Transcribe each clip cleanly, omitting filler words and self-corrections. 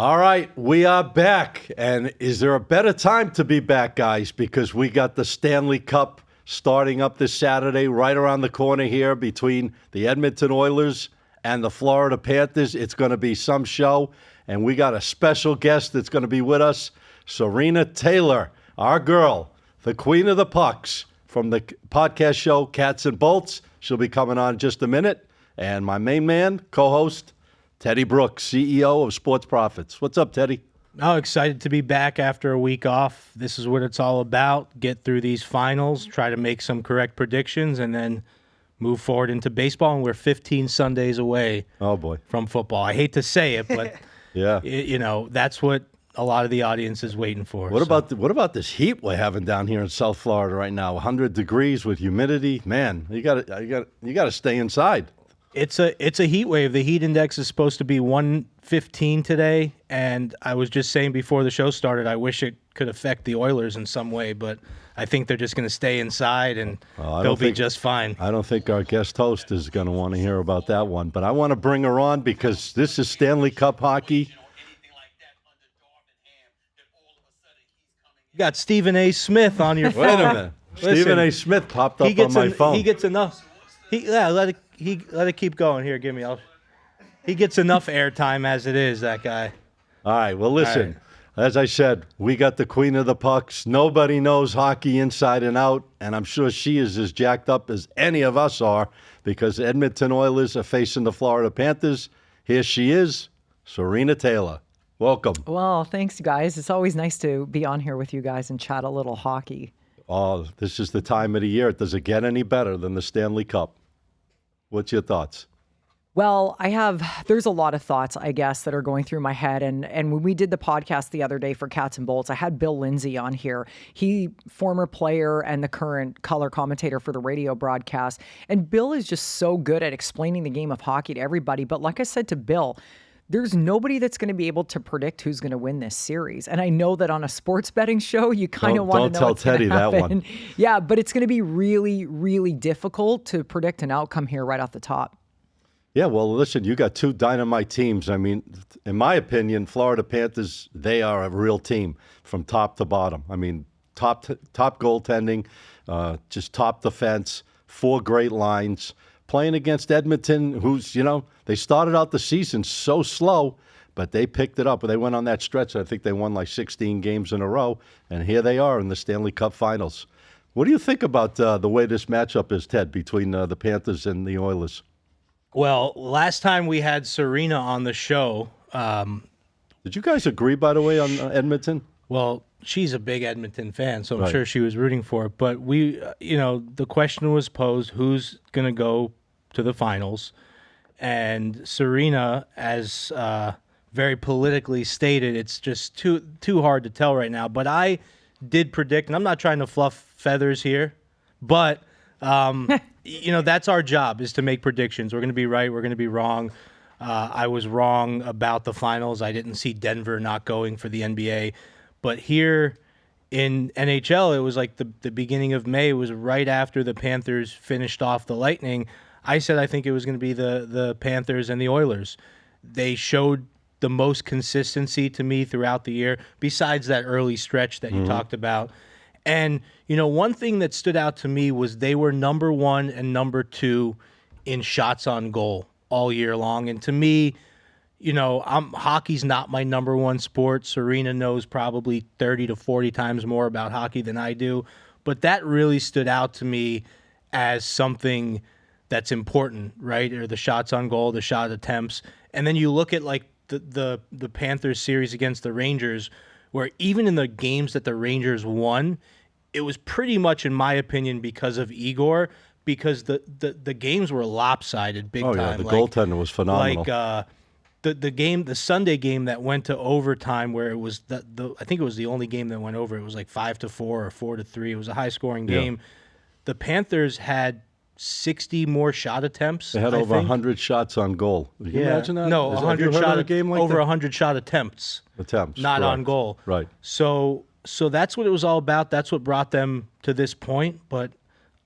All right, we are back. And is there a better time to be back, guys? Because we got the Stanley Cup starting up this Saturday, right around the corner here between the Edmonton Oilers and the Florida Panthers. It's going to be some show. And we got a special guest that's going to be with us, Sarina Taylor, our girl, the queen of the pucks from the podcast show Cats and Bolts. She'll be coming on in just a minute. And my main man, co-host, Teddy Brooks, CEO of Sports Profits. What's up, Teddy? Oh, excited to be back after a week off. This is what it's all about. Get through these finals, try to make some correct predictions, and then move forward into baseball. And we're 15 Sundays away from football. I hate to say it, but that's what a lot of the audience is waiting for. What about this heat we're having down here in South Florida right now? 100 degrees with humidity. Man, you got to stay inside. It's a heat wave. The heat index is supposed to be 115 today, and I was just saying before the show started, I wish it could affect the Oilers in some way, but I think they're just going to stay inside, and they'll be just fine. I don't think our guest host is going to want to hear about that one, but I want to bring her on because this is Stanley Cup hockey. You got Stephen A. Smith on your phone. Wait a minute. Stephen A. Smith popped up on my phone. He gets enough. Let it keep going. Here, give me. He gets enough airtime as it is, that guy. All right. Well, listen. As I said, we got the queen of the pucks. Nobody knows hockey inside and out, and I'm sure she is as jacked up as any of us are because Edmonton Oilers are facing the Florida Panthers. Here she is, Sarina Taylor. Welcome. Well, thanks, guys. It's always nice to be on here with you guys and chat a little hockey. Oh, this is the time of the year. Does it get any better than the Stanley Cup? What's your thoughts? Well, there's a lot of thoughts, I guess, that are going through my head. And when we did the podcast the other day for Cats and Bolts, I had Bill Lindsay on here. He, former player and the current color commentator for the radio broadcast. And Bill is just so good at explaining the game of hockey to everybody. But like I said to Bill, there's nobody that's going to be able to predict who's going to win this series. And I know that on a sports betting show, you kind of want to know what's going to happen. Don't tell Teddy that one. Yeah, but it's going to be really, really difficult to predict an outcome here right off the top. Yeah, well, listen, you got two dynamite teams. I mean, in my opinion, Florida Panthers, they are a real team from top to bottom. I mean, top goaltending, just top defense, 4 great lines. Playing against Edmonton, who's, they started out the season so slow, but they picked it up. They went on that stretch. I think they won like 16 games in a row, and here they are in the Stanley Cup Finals. What do you think about the way this matchup is, Ted, between the Panthers and the Oilers? Well, last time we had Sarina on the show. Did you guys agree, by the way, on Edmonton? Well, she's a big Edmonton fan, so I'm sure she was rooting for it. But we, the question was posed, who's going to go to the finals? And Sarina, as very politically stated, it's just too hard to tell right now. But I did predict, and I'm not trying to fluff feathers here, but that's our job, is to make predictions. We're going to be right, we're going to be wrong. I was wrong about the finals. I didn't see Denver not going for the NBA. But here in NHL, it was like the beginning of May. It was right after the Panthers finished off the Lightning. I said I think it was going to be the Panthers and the Oilers. They showed the most consistency to me throughout the year, besides that early stretch that you talked about. And, one thing that stood out to me was they were number 1 and number 2 in shots on goal all year long. And to me, hockey's not my number 1 sport. Sarina knows probably 30 to 40 times more about hockey than I do. But that really stood out to me as something that's important, right? Or the shots on goal, the shot attempts. And then you look at like the Panthers series against the Rangers, where even in the games that the Rangers won, it was pretty much, in my opinion, because of Igor, because the games were lopsided big time. Oh, yeah, the goaltender was phenomenal. Like the Sunday game that went to overtime, where it was I think it was the only game that went over. It was like 5-4 or 4-3. It was a high-scoring game. The Panthers had 60 more shot attempts. They had over 100 shots on goal. Can you imagine that? No, 100 shot a game like over 100 shot attempts. Not on goal. Right. So that's what it was all about. That's what brought them to this point. But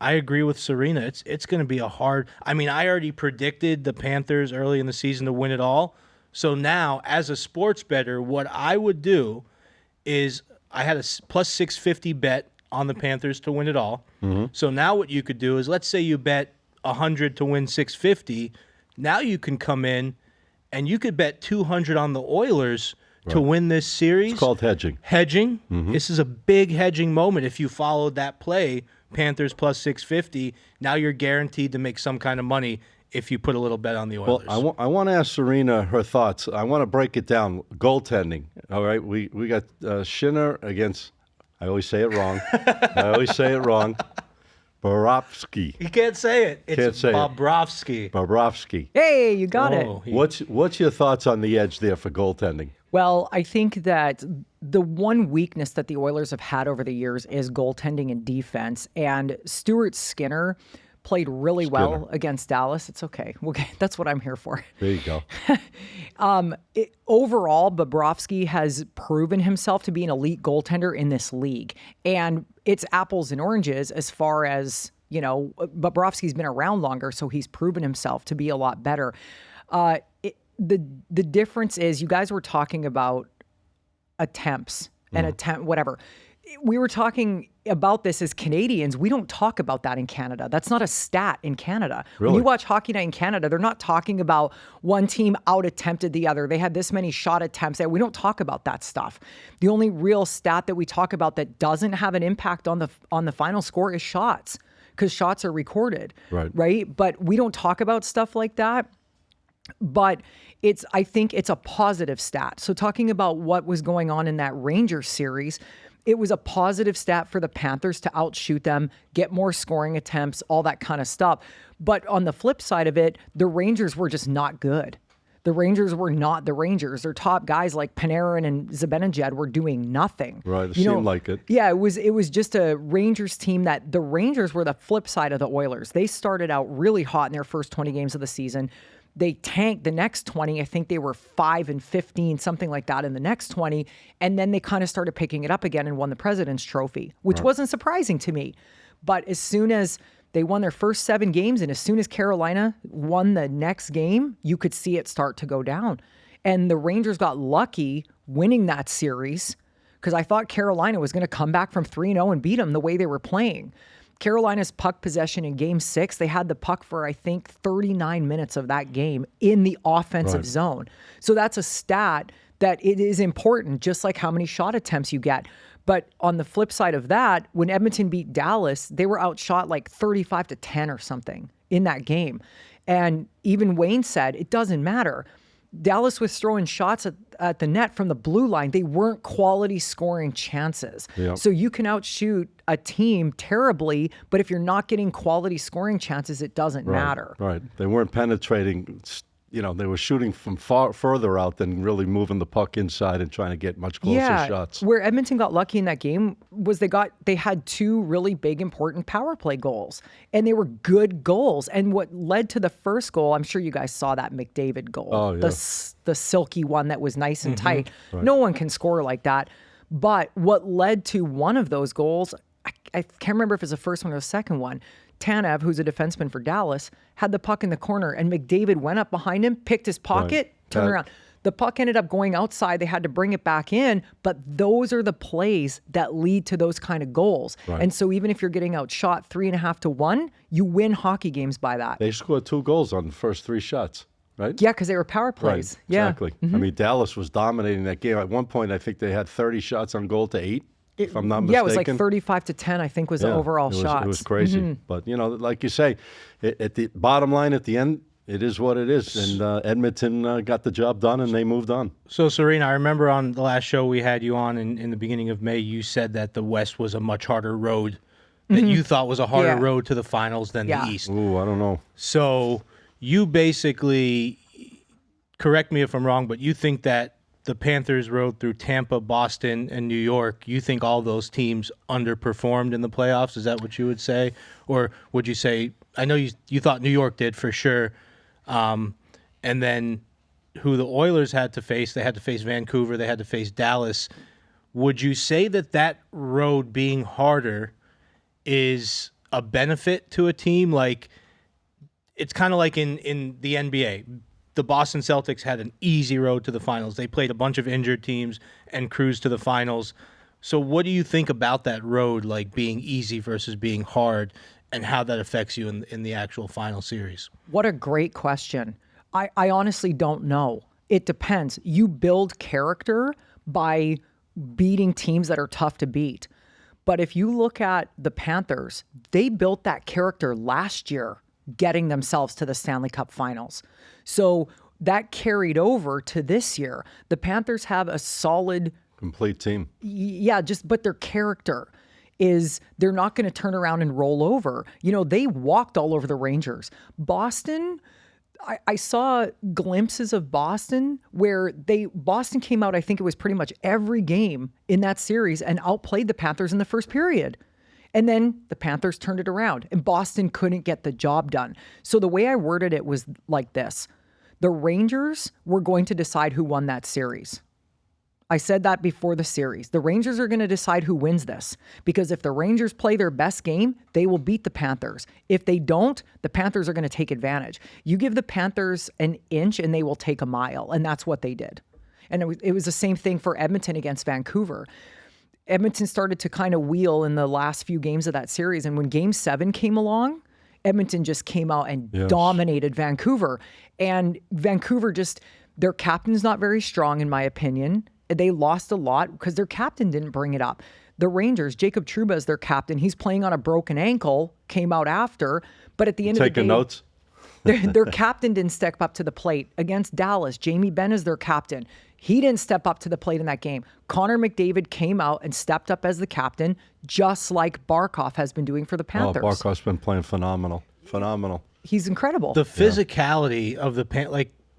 I agree with Sarina. It's going to be a hard. I mean, I already predicted the Panthers early in the season to win it all. So now, as a sports bettor, what I would do is I had a plus 650 bet on the Panthers to win it all. So now what you could do is, let's say you bet 100 to win 650. Now you can come in and you could bet 200 on the Oilers to win this series. It's called hedging. Hedging. This is a big hedging moment. If you followed that play, Panthers plus 650, now you're guaranteed to make some kind of money if you put a little bet on the Oilers. Well, I want to ask Sarina her thoughts. I want to break it down. Goaltending. All right, we got Schinner against. I always say it wrong. Bobrovsky. You can't say it. It's Can't say it. Bobrovsky. Hey, you got it. What's your thoughts on the edge there for goaltending? Well, I think that the one weakness that the Oilers have had over the years is goaltending and defense. And Stuart Skinner played really well against Dallas. It's okay. That's what I'm here for. There you go. Overall, Bobrovsky has proven himself to be an elite goaltender in this league. And it's apples and oranges as far as, Bobrovsky's been around longer, so he's proven himself to be a lot better. The difference is, you guys were talking about attempts and whatever. We were talking about this as Canadians. We don't talk about that in Canada. That's not a stat in Canada. Really? When you watch Hockey Night in Canada, they're not talking about one team out-attempted the other. They had this many shot attempts. We don't talk about that stuff. The only real stat that we talk about that doesn't have an impact on the final score is shots, because shots are recorded, right? But we don't talk about stuff like that. But I think it's a positive stat. So talking about what was going on in that Rangers series, it was a positive stat for the Panthers to outshoot them, get more scoring attempts, all that kind of stuff. But on the flip side of it, the Rangers were just not good. The Rangers were not the Rangers. Their top guys like Panarin and Zibanejad were doing nothing. Right, it seemed like it. Yeah, it was just a Rangers team that the Rangers were the flip side of the Oilers. They started out really hot in their first 20 games of the season. They tanked the next 20. I think they were 5-15, something like that in the next 20. And then they kind of started picking it up again and won the President's Trophy, which wasn't surprising to me. But as soon as they won their first 7 games, and as soon as Carolina won the next game, you could see it start to go down. And the Rangers got lucky winning that series, because I thought Carolina was going to come back from 3-0 and beat them the way they were playing. Carolina's puck possession in Game 6, they had the puck for, I think, 39 minutes of that game in the offensive zone. So that's a stat that it is important, just like how many shot attempts you get. But on the flip side of that, when Edmonton beat Dallas, they were outshot like 35-10 or something in that game. And even Wayne said, it doesn't matter. Dallas was throwing shots at the net from the blue line. They weren't quality scoring chances. Yep. So you can outshoot a team terribly, but if you're not getting quality scoring chances, it doesn't matter. Right. They weren't penetrating. They were shooting from further out than really moving the puck inside and trying to get much closer shots. Where Edmonton got lucky in that game was they had 2 really big, important power play goals, and they were good goals. And what led to the first goal, I'm sure you guys saw that McDavid goal, the silky one that was nice and tight. Right. No one can score like that. But what led to one of those goals, I can't remember if it was the first one or the second one. Tanev, who's a defenseman for Dallas, had the puck in the corner, and McDavid went up behind him, picked his pocket, turned around. The puck ended up going outside. They had to bring it back in, but those are the plays that lead to those kind of goals. Right. And so even if you're getting outshot 3.5-1, you win hockey games by that. They scored 2 goals on the first 3 shots, right? Yeah, because they were power plays. Right, yeah, exactly. I mean, Dallas was dominating that game. At one point, I think they had 30 shots on goal to 8. If I'm not mistaken. Yeah, it was like 35-10, I think, was the overall shots. It was crazy. But, like you say, at the bottom line, at the end, it is what it is. And Edmonton got the job done, and they moved on. So, Sarina, I remember on the last show we had you on in the beginning of May, you said that the West was a much harder road, that you thought was a harder road to the finals than the East. Ooh, I don't know. So you basically, correct me if I'm wrong, but you think that the Panthers rode through Tampa, Boston, and New York. You think all those teams underperformed in the playoffs? Is that what you would say? Or would you say, I know you thought New York did for sure, and then who the Oilers had to face, they had to face Vancouver, they had to face Dallas. Would you say that road being harder is a benefit to a team? Like, it's kind of like in the NBA. the Boston Celtics had an easy road to the finals. They played a bunch of injured teams and cruised to the finals. So what do you think about that road, like being easy versus being hard, and how that affects you in the actual final series? What a great question. I honestly don't know. It depends. You build character by beating teams that are tough to beat. But if you look at the Panthers, they built that character last year, getting themselves to the Stanley Cup Finals. So that carried over to this year. The Panthers have a solid, complete team. Yeah, but their character is they're not going to turn around and roll over. You know, they walked all over the Rangers. Boston, I saw glimpses of Boston where Boston came out, I think it was pretty much every game in that series, and outplayed the Panthers in the first period. And then the Panthers turned it around, and Boston couldn't get the job done. So the way I worded it was like this. The Rangers were going to decide who won that series. I said that before the series. The Rangers are going to decide who wins this, because if the Rangers play their best game, they will beat the Panthers. If they don't, the Panthers are going to take advantage. You give the Panthers an inch and they will take a mile, and that's what they did. And it was the same thing for Edmonton against Vancouver. Edmonton started to kind of wheel in the last few games of that series, and when Game 7 came along, Edmonton just came out and dominated Vancouver. And Vancouver their captain's not very strong, in my opinion. They lost a lot because their captain didn't bring it up. The Rangers, Jacob Trouba is their captain. He's playing on a broken ankle, came out after, but at the end of the day... Taking notes? their captain didn't step up to the plate. Against Dallas, Jamie Benn is their captain. He didn't step up to the plate in that game. Connor McDavid came out and stepped up as the captain, just like Barkov has been doing for the Panthers. Oh, Barkov's been playing phenomenal. Phenomenal. He's incredible. The physicality of the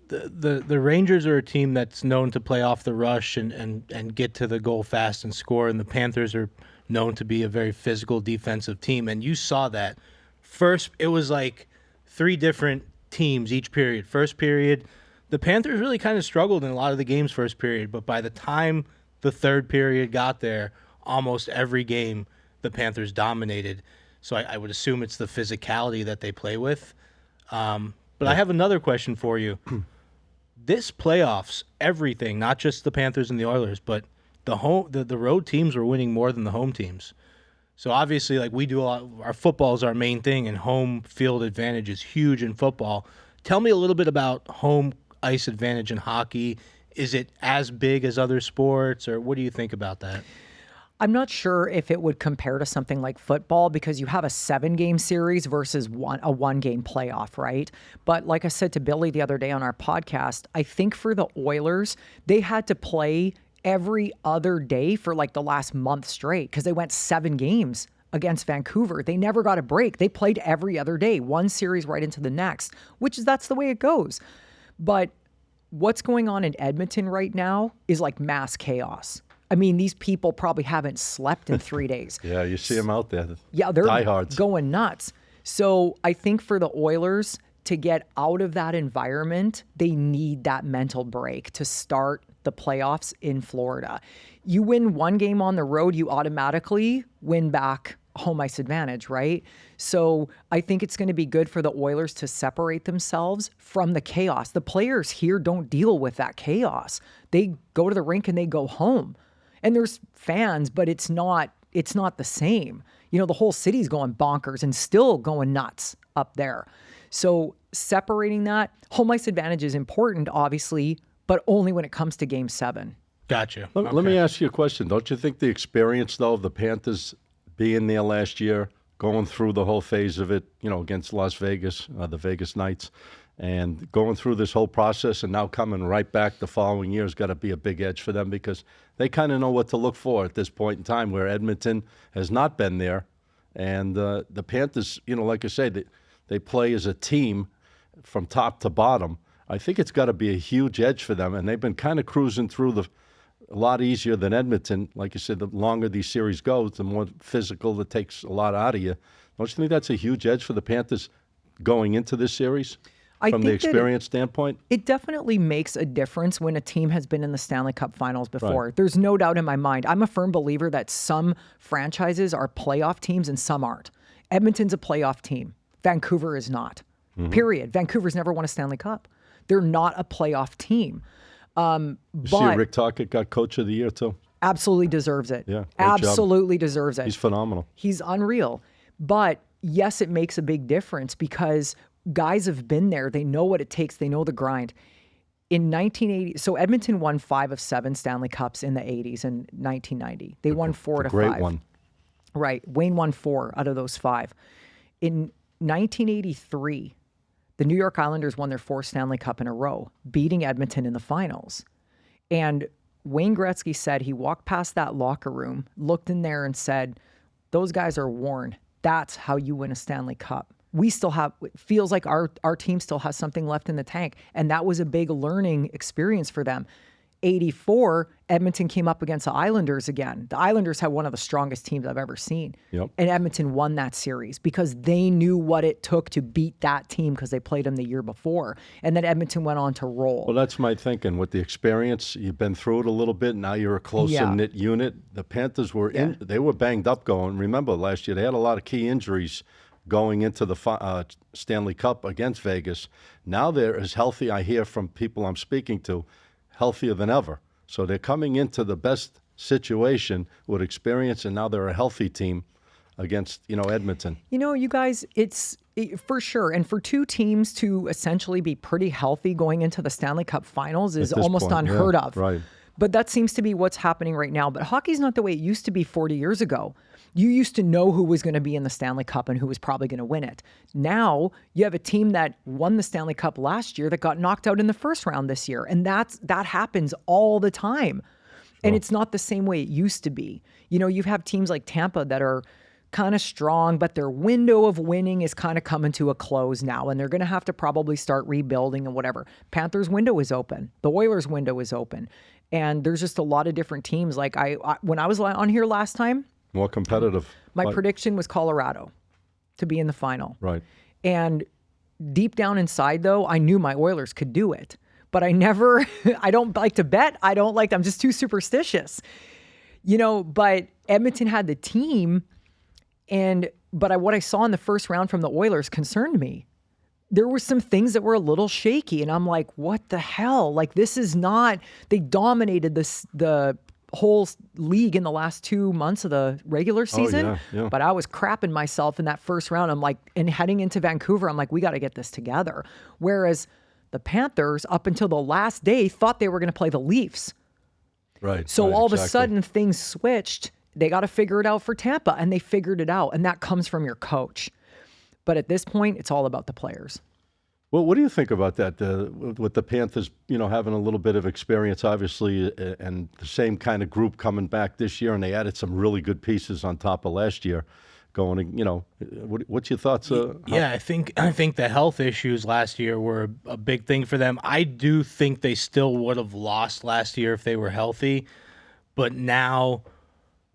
the Rangers are a team that's known to play off the rush and get to the goal fast and score, and the Panthers are known to be a very physical defensive team. And you saw that. First, it was like 3 different teams each period. First period, the Panthers really kind of struggled in a lot of the games first period, but by the time the third period got there, almost every game the Panthers dominated. So I would assume it's the physicality that they play with. But I have another question for you. This playoffs, everything, not just the Panthers and the Oilers, but the road teams were winning more than the home teams. So obviously, like we do a lot, our football is our main thing, and home field advantage is huge in football. Tell me a little bit about home ice advantage in hockey. Is it as big as other sports, or what do you think about that? I'm not sure if it would compare to something like football, because you have a 7-game series versus a 1-game playoff, right? But like I said to Billy the other day on our podcast, I think for the Oilers, they had to play every other day for like the last month straight, because they went 7 games against Vancouver. They never got a break. They played every other day, one series right into the next, that's the way it goes. But what's going on in Edmonton right now is like mass chaos. I mean, these people probably haven't slept in 3 days. Yeah, you see them out there. Yeah, they're diehards. Going nuts. So I think for the Oilers to get out of that environment, they need that mental break to start the playoffs in Florida. You win 1 game on the road, you automatically win back home ice advantage, right? So I think it's going to be good for the Oilers to separate themselves from the chaos. The players here don't deal with that chaos. They go to the rink and they go home. And there's fans, but it's not the same. You know, the whole city's going bonkers and still going nuts up there. So separating that, home ice advantage is important, obviously, but only when it comes to Game 7. Gotcha. Let me ask you a question. Don't you think the experience, though, of the Panthers being there last year, going through the whole phase of it, against Las Vegas, the Vegas Knights, and going through this whole process and now coming right back the following year has got to be a big edge for them, because they kind of know what to look for at this point in time, where Edmonton has not been there. And the Panthers, like I said, they play as a team from top to bottom. I think it's got to be a huge edge for them, and they've been kind of cruising through a lot easier than Edmonton. Like you said, the longer these series go, the more physical it takes a lot out of you. Don't you think that's a huge edge for the Panthers going into this series? From the experience standpoint? It definitely makes a difference when a team has been in the Stanley Cup Finals before. Right. There's no doubt in my mind. I'm a firm believer that some franchises are playoff teams and some aren't. Edmonton's a playoff team. Vancouver is not. Mm-hmm. Period. Vancouver's never won a Stanley Cup. They're not a playoff team. You see Rick Tocchet got Coach of the Year, too? Absolutely deserves it. Yeah, absolutely deserves it. He's phenomenal. He's unreal. But yes, it makes a big difference because guys have been there. They know what it takes. They know the grind. In 1980, so Edmonton won 5 of 7 Stanley Cups in the 80s and 1990. They won 4 to 5. Great one. Right. Wayne won 4 out of those 5. In 1983, the New York Islanders won their 4th Stanley Cup in a row, beating Edmonton in the finals. And Wayne Gretzky said he walked past that locker room, looked in there and said, those guys are worn. That's how you win a Stanley Cup. We still have, it feels like our team still has something left in the tank. And that was a big learning experience for them. 84, Edmonton came up against the Islanders again. The Islanders had one of the strongest teams I've ever seen. Yep. And Edmonton won that series because they knew what it took to beat that team because they played them the year before. And then Edmonton went on to roll. Well, that's my thinking. With the experience, you've been through it a little bit. Now you're a close-knit unit. The Panthers were they were banged up going. Remember last year, they had a lot of key injuries going into the Stanley Cup against Vegas. Now they're as healthy, I hear from people I'm speaking to, healthier than ever. So they're coming into the best situation with experience, and now they're a healthy team against, Edmonton. You guys, it's for sure. And for two teams to essentially be pretty healthy going into the Stanley Cup Finals is almost unheard of. Right. But that seems to be what's happening right now. But hockey's not the way it used to be 40 years ago. You used to know who was going to be in the Stanley Cup and who was probably going to win it. Now you have a team that won the Stanley Cup last year that got knocked out in the first round this year. And that happens all the time. And it's not the same way it used to be. You have teams like Tampa that are kind of strong, but their window of winning is kind of coming to a close now. And they're going to have to probably start rebuilding and whatever. Panthers' window is open. The Oilers' window is open. And there's just a lot of different teams. Like when I was on here last time, more competitive. My prediction was Colorado to be in the final. Right. And deep down inside, though, I knew my Oilers could do it. But I don't like to bet. I'm just too superstitious. But Edmonton had the team. But what I saw in the first round from the Oilers concerned me. There were some things that were a little shaky. And I'm like, what the hell? Like, this is not, they dominated the whole league in the last 2 months of the regular season. Yeah. But I was crapping myself in that first round. I'm like, and heading into Vancouver, I'm like, we got to get this together. Whereas the Panthers, up until the last day, thought they were going to play the Leafs. Right. So all of a sudden, things switched. They got to figure it out for Tampa, and they figured it out. And that comes from your coach. But at this point, it's all about the players. Well, what do you think about that, with the Panthers, having a little bit of experience, obviously, and the same kind of group coming back this year, and they added some really good pieces on top of last year going, what's your thoughts? I think the health issues last year were a big thing for them. I do think they still would have lost last year if they were healthy. But now,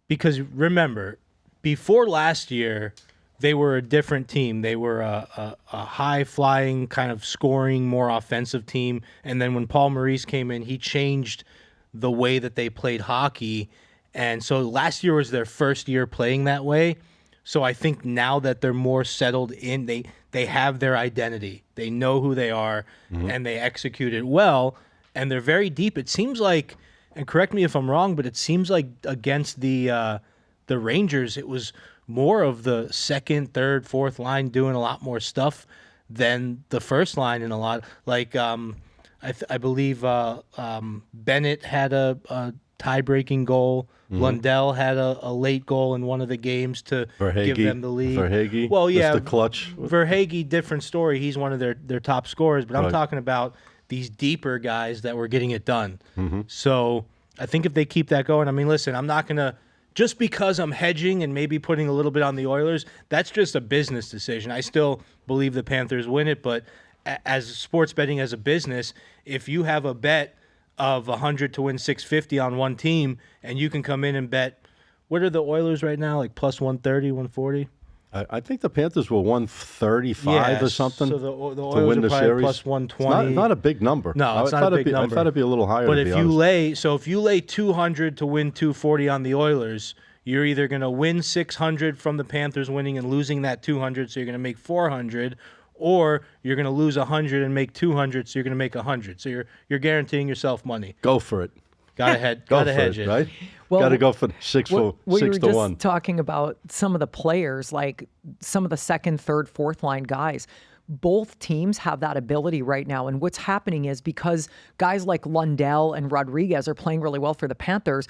because remember, before last year, they were a different team. They were a high-flying, kind of scoring, more offensive team. And then when Paul Maurice came in, he changed the way that they played hockey. And so last year was their first year playing that way. So I think now that they're more settled in, they have their identity. They know who they are, and they execute it well. And they're very deep. It seems like, and correct me if I'm wrong, but it seems like against the Rangers, it was more of the second, third, fourth line doing a lot more stuff than the first line in a lot. Like I believe Bennett had a tie-breaking goal. Lundell had a late goal in one of the games to give them the lead. Verhaeghe, well, yeah, Mr. Clutch. Verhaeghe, different story. He's one of their top scorers, but I'm talking about these deeper guys that were getting it done. So I think if they keep that going, I mean, listen, I'm not going to, just because I'm hedging and maybe putting a little bit on the Oilers, that's just a business decision. I still believe the Panthers win it, but as sports betting as a business, if you have a bet of 100 to win 650 on one team, and you can come in and bet, what are the Oilers right now, like plus 130, 140? I think the Panthers were 135 or something so the to Oilers win are the probably series. plus 120. It's not a big number. No, it's not a big number. I thought it'd be a little higher. But to if be you honest. lay, if you lay 200 to win 240 on the Oilers, you're either going to win 600 from the Panthers winning and losing that 200, so you're going to make 400, or you're going to lose 100 and make 200, so you're going to make 100. So you're guaranteeing yourself money. Go for it. Got to hedge. Go Got to for hedge it, it. right? Well, got to go for six we were to just 1. talking about some of the players, like some of the second, third, fourth line guys. Both teams have that ability right now. And what's happening is because guys like Lundell and Rodriguez are playing really well for the Panthers,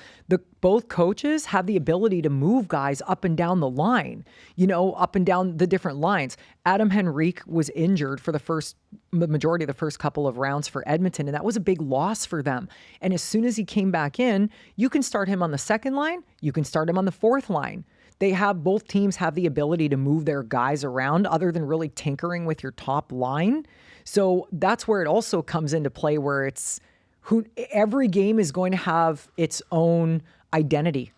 both coaches have the ability to move guys up and down the line, up and down the different lines. Adam Henrique was injured for the majority of the first couple of rounds for Edmonton, and that was a big loss for them. And as soon as he came back in, you can start him on the second line, you can start him on the fourth line. Both teams have the ability to move their guys around other than really tinkering with your top line. So that's where it also comes into play, where every game is going to have its own identity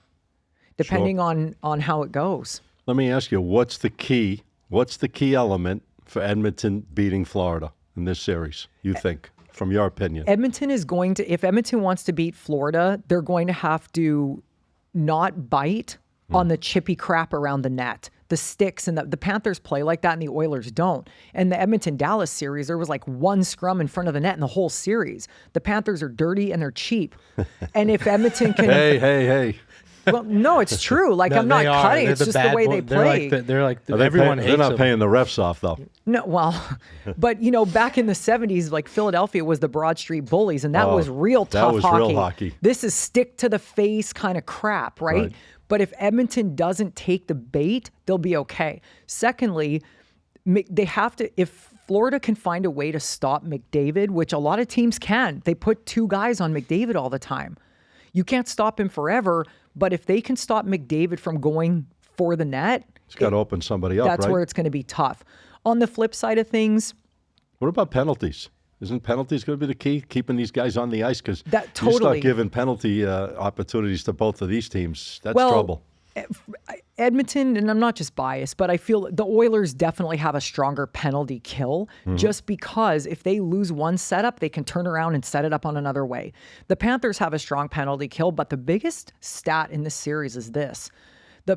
depending on how it goes. Let me ask you, what's the key element for Edmonton beating Florida in this series, you think, from your opinion? Edmonton is going to, if Edmonton wants to beat Florida, they're going to have to not bite on the chippy crap around the net, the sticks, and the Panthers play like that and the Oilers don't. And the Edmonton-Dallas series, there was like one scrum in front of the net in the whole series. The Panthers are dirty and they're cheap. And if Edmonton can... Hey. Well, no, it's true. Like, no, I'm not cutting. It's just the way they play. They're like everyone hates them. They're not paying the refs off, though. No, well, but, back in the 70s, like Philadelphia was the Broad Street Bullies, and that was real tough hockey. Real hockey. This is stick-to-the-face kind of crap, right? But if Edmonton doesn't take the bait, they'll be okay. Secondly, they have to, if Florida can find a way to stop McDavid, which a lot of teams can, they put 2 guys on McDavid all the time. You can't stop him forever, but if they can stop McDavid from going for the net, it's got to open somebody up, that's right? where it's going to be tough. On the flip side of things, what about penalties? Isn't penalties going to be the key, keeping these guys on the ice? Because totally. You start giving penalty opportunities to both of these teams, that's trouble. Edmonton, and I'm not just biased, but I feel the Oilers definitely have a stronger penalty kill just because if they lose one setup, they can turn around and set it up on another way. The Panthers have a strong penalty kill, but the biggest stat in this series is this. The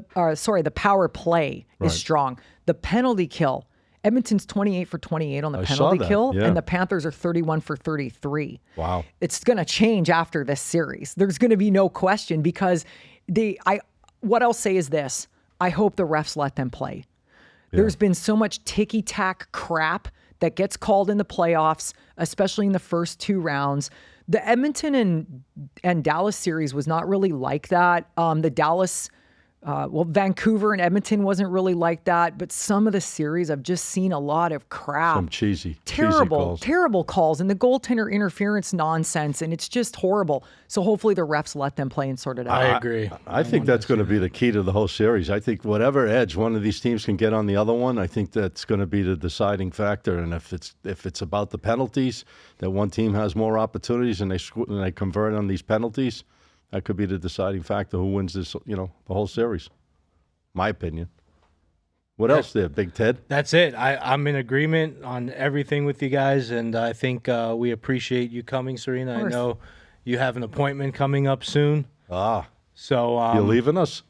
power play is strong. The penalty kill, Edmonton's 28 for 28 on the penalty kill, and the Panthers are 31 for 33. Wow. It's going to change after this series. There's going to be no question because what I'll say is this. I hope the refs let them play. Yeah. There's been so much ticky-tack crap that gets called in the playoffs, especially in the first 2 rounds. The Edmonton and Dallas series was not really like that. The Dallas... Vancouver and Edmonton wasn't really like that, but some of the series I've just seen a lot of crap. Some terrible calls and the goaltender interference nonsense, and it's just horrible. So hopefully the refs let them play and sort it out. I agree. I think that's going to be the key to the whole series. I think whatever edge one of these teams can get on the other one, I think that's going to be the deciding factor. And if it's about the penalties, that one team has more opportunities and they convert on these penalties, that could be the deciding factor who wins this, the whole series. My opinion. What else there, Big Ted? That's it. I'm in agreement on everything with you guys, and I think we appreciate you coming, Sarina. I know you have an appointment coming up soon. So you're leaving us?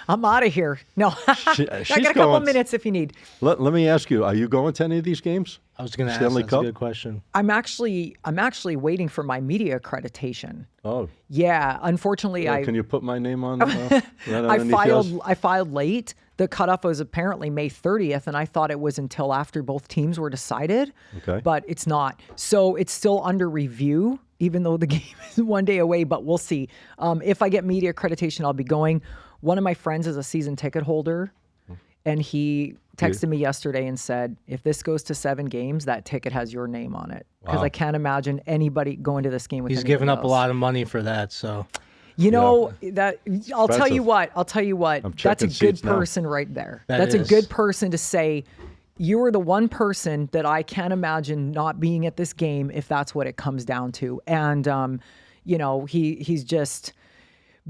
I'm out of here. No, I got a couple of minutes if you need. Let me ask you: are you going to any of these games? I was going to ask. Stanley That's Cup? a good question. I'm actually waiting for my media accreditation. Oh, yeah. Unfortunately, can you put my name on? I filed late. The cutoff was apparently May 30th, and I thought it was until after both teams were decided. Okay, but it's not. So it's still under review, even though the game is one day away. But we'll see. If I get media accreditation, I'll be going. One of my friends is a season ticket holder, and he texted me yesterday and said, if this goes to 7 games, that ticket has your name on it. Because I can't imagine anybody going to this game with He's given up a lot of money for that, so... that I'll tell you what. That's a good person right there. That's a good person to say, you are the one person that I can't imagine not being at this game if that's what it comes down to. And, he's just...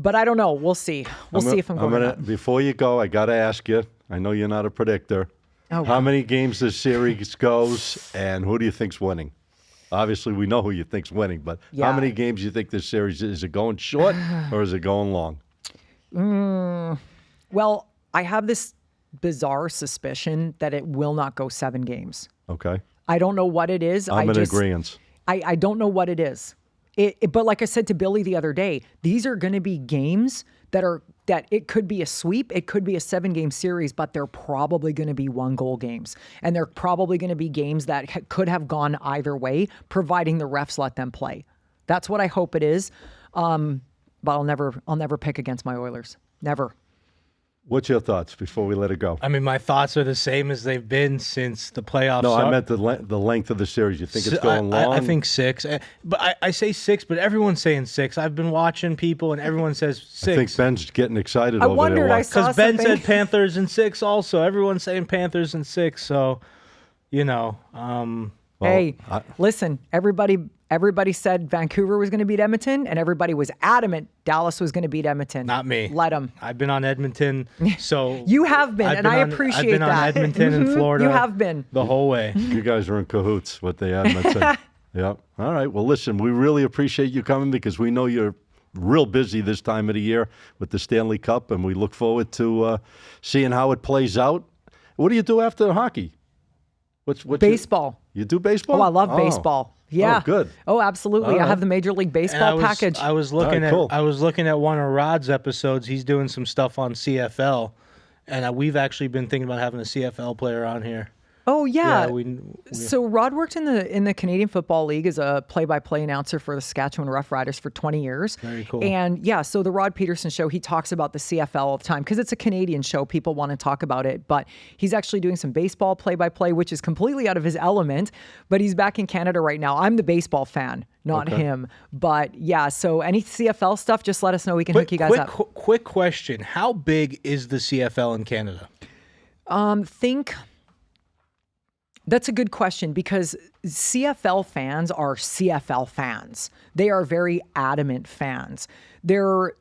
But I don't know. We'll see. We'll see if I'm going to. Before you go, I got to ask you. I know you're not a predictor. How many games this series goes, and who do you think's winning? Obviously, we know who you think's winning, but how many games do you think this series is? It going short or is it going long? Well, I have this bizarre suspicion that it will not go 7 games. Okay. I don't know what it is. I'm in agreement. I don't know what it is. But like I said to Billy the other day, these are going to be games that it could be a sweep, it could be a 7-game series, but they're probably going to be 1-goal games. And they're probably going to be games that could have gone either way, providing the refs let them play. That's what I hope it is. But I'll never pick against my Oilers. Never. What's your thoughts before we let it go? I mean, my thoughts are the same as they've been since the playoffs. No, I meant the length of the series. You think it's going long? I think 6. But I say 6, but everyone's saying 6. I've been watching people, and everyone says 6. I think Ben's getting excited I over wondered, there. I saw Because Ben something. said Panthers in 6 also. Everyone's saying Panthers in 6. So, Hey, listen, everybody said Vancouver was going to beat Edmonton, and everybody was adamant Dallas was going to beat Edmonton. Not me. Let them. I've been on Edmonton, so You have been, I've and been I on- appreciate I've been that. on Edmonton and Florida. You have been. the whole way. You guys are in cahoots with the Edmonton. Yep. All right. Well, listen, we really appreciate you coming because we know you're real busy this time of the year with the Stanley Cup, and we look forward to seeing how it plays out. What do you do after hockey? What's Baseball. You do baseball? Oh, I love baseball. Yeah. Oh, good. Oh, absolutely. All I right. have the Major League Baseball package. I was looking All right, cool. I was looking at one of Rod's episodes. He's doing some stuff on CFL, and we've actually been thinking about having a CFL player on here. Oh yeah. we So Rod worked in the Canadian Football League as a play-by-play announcer for the Saskatchewan Roughriders for 20 years. Very cool. And yeah, so the Rod Peterson show, he talks about the CFL all the time because it's a Canadian show. People want to talk about it, but he's actually doing some baseball play-by-play, which is completely out of his element. But he's back in Canada right now. I'm the baseball fan, not him. But yeah, so any CFL stuff, just let us know. We can hook you guys up. Quick question: how big is the CFL in Canada? That's a good question because CFL fans are CFL fans. They are very adamant fans. The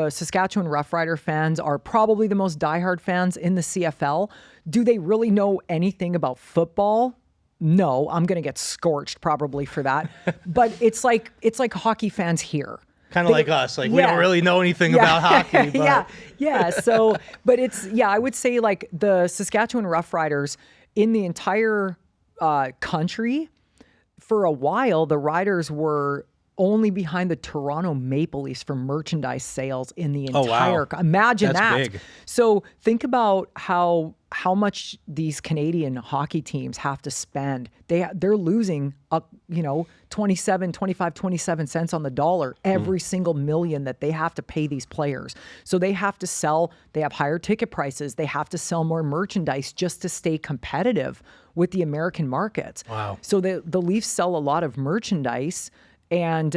Saskatchewan Roughrider fans are probably the most diehard fans in the CFL. Do they really know anything about football? No, I'm going to get scorched probably for that. But it's like hockey fans here. Kind of like us. Like we don't really know anything about hockey. But. Yeah. So, but I would say like the Saskatchewan Roughriders in the entire country, for a while, the Riders were only behind the Toronto Maple Leafs for merchandise sales in the entire. Wow. Imagine That's that. big. So think about how much these Canadian hockey teams have to spend. They're losing 27 cents on the dollar every single million that they have to pay these players. So they have to sell, they have higher ticket prices, they have to sell more merchandise just to stay competitive with the American markets. Wow. So the Leafs sell a lot of merchandise. And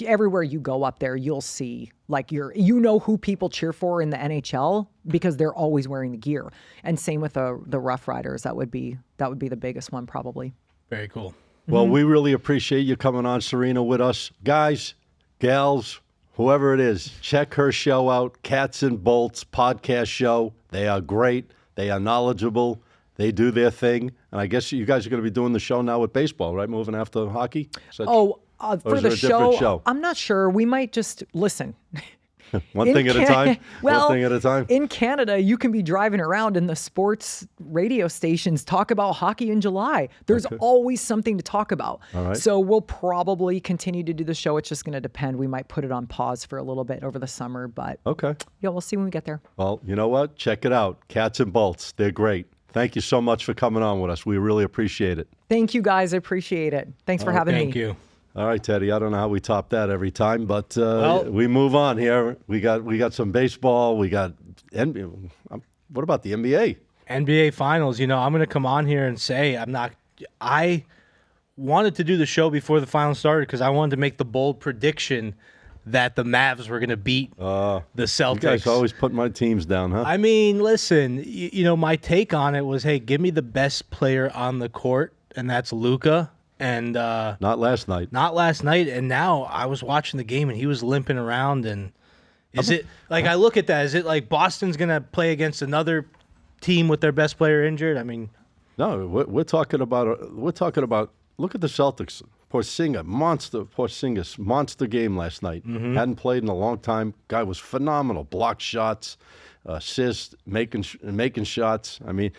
everywhere you go up there, you'll see like who people cheer for in the NHL because they're always wearing the gear. And same with the Rough Riders. That would be the biggest one probably. Very cool. Well, we really appreciate you coming on, Sarina, with us. Guys, gals, whoever it is, check her show out, Cats and Bolts podcast show. They are great. They are knowledgeable. They do their thing. And I guess you guys are going to be doing the show now with baseball, right? Moving after hockey? For the show, I'm not sure. We might just listen. One thing at a time? Well, One thing at a time? In Canada, you can be driving around and the sports radio stations talk about hockey in July. There's always something to talk about. All right. So we'll probably continue to do the show. It's just going to depend. We might put it on pause for a little bit over the summer, but yeah, we'll see when we get there. Well, you know what? Check it out. Cats and Bolts. They're great. Thank you so much for coming on with us. We really appreciate it. Thank you, guys. I appreciate it. Thanks for having me. Thank you. All right, Teddy. I don't know how we top that every time, but we move on here. We got some baseball. We got NBA. What about the NBA? NBA Finals. I'm going to come on here and say I wanted to do the show before the finals started because I wanted to make the bold prediction that the Mavs were going to beat the Celtics. You guys always put my teams down, huh? I mean, listen, my take on it was, hey, give me the best player on the court, and that's Luka. And not last night. Not last night. And now I was watching the game, and he was limping around. And I look at that, is it like Boston's going to play against another team with their best player injured? I mean, no, we're talking about. Look at the Celtics. Porzingis, monster game last night. Hadn't played in a long time. Guy was phenomenal. Blocked shots, assists, making shots. I mean,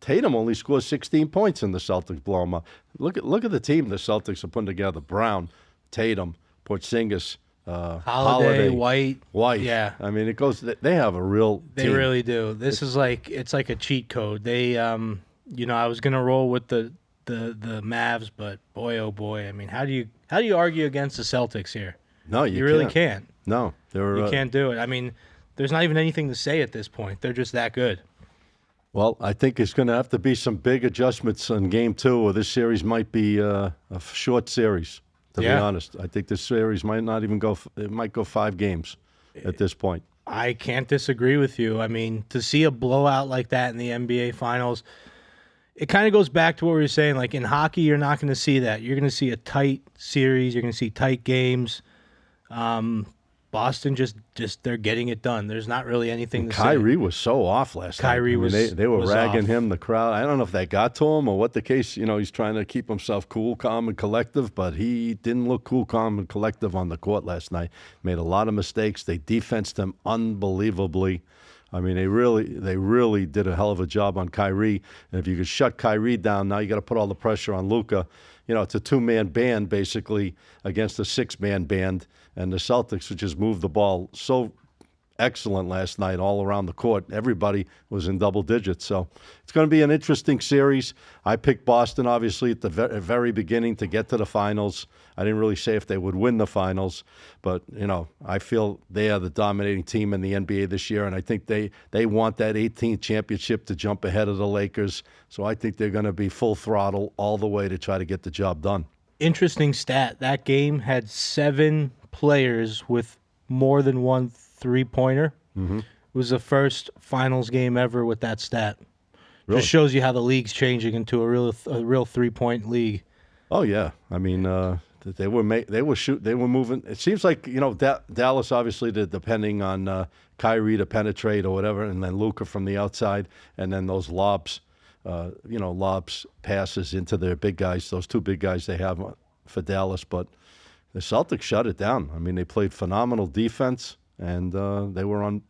Tatum only scored 16 points in the Celtics blow him up. Look at the team the Celtics are putting together. Brown, Tatum, Porzingis, Holiday, White. Yeah. I mean, it goes. They have a real. They team. really do. This is it's like a cheat code. They, I was gonna roll with the Mavs, but boy, oh boy, I mean, how do you argue against the Celtics here? No, you really can't. can't. No, you can't do it. I mean, there's not even anything to say at this point. They're just that good. Well, I think it's going to have to be some big adjustments in Game 2, or this series might be a short series. To be honest, I think this series might not even go. It might go 5 games at this point. I can't disagree with you. I mean, to see a blowout like that in the NBA Finals, it kind of goes back to what we were saying. Like in hockey, you're not going to see that. You're going to see a tight series. You're going to see tight games. Boston just they're getting it done. There's not really anything to say. Kyrie was so off last night. They were ragging off. him, the crowd. I don't know if that got to him or what the case. He's trying to keep himself cool, calm, and collective, but he didn't look cool, calm, and collective on the court last night. Made a lot of mistakes. They defensed him unbelievably. I mean, they really did a hell of a job on Kyrie. And if you could shut Kyrie down, now you got to put all the pressure on Luka. It's a 2-man band basically against a 6-man band, and the Celtics would just move the ball so excellent last night all around the court. Everybody was in double digits, so it's going to be an interesting series. I picked Boston, obviously, at the very beginning to get to the finals. I didn't really say if they would win the finals, but, I feel they are the dominating team in the NBA this year, and I think they want that 18th championship to jump ahead of the Lakers, so I think they're going to be full throttle all the way to try to get the job done. Interesting stat. That game had 7 players with more than one three-pointer. Mm-hmm. It was the first finals game ever with that stat. Really? Just shows you how the league's changing into a real three-point league. Oh yeah, I mean they were moving. It seems like Dallas obviously depending on Kyrie to penetrate or whatever, and then Luka from the outside, and then those lobs passes into their big guys. Those 2 big guys they have for Dallas, but the Celtics shut it down. I mean, they played phenomenal defense, and they were